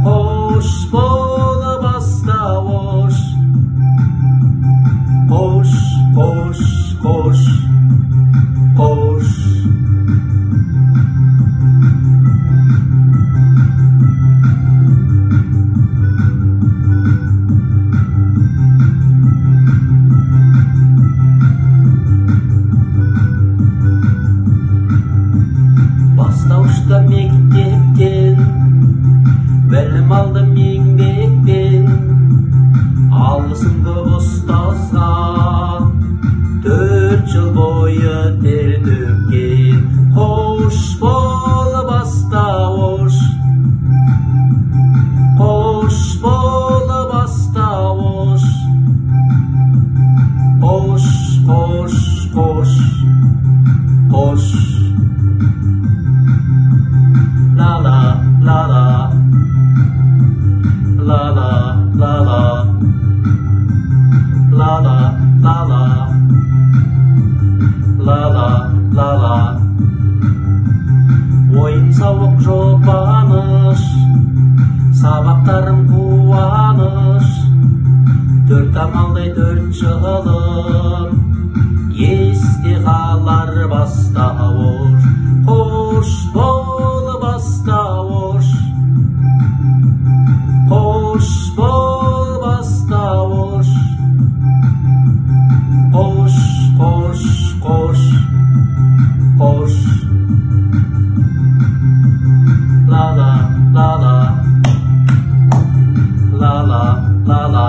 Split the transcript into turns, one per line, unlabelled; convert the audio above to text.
Hoş bola basta hoş. Koş, koş, koş, koş. Basta uçta mektepten, benim aldım еңбекпен, алғысым көп ұстазға, 4 жыл бойы тер төккен. Қош бола баста хош. Қош бола баста хош. Қош, қош, қош, қош. La la la la, la la la la, la la la la, la la la la. Ойын сауық жұбаныш, сабақтарым қуаныш, 4 амалдай 4 жылым, есте қалар баста хош. Қош бола баста хош. Қош бола баста хош. Қош, қош, қош, қош. La la la la, la la la la.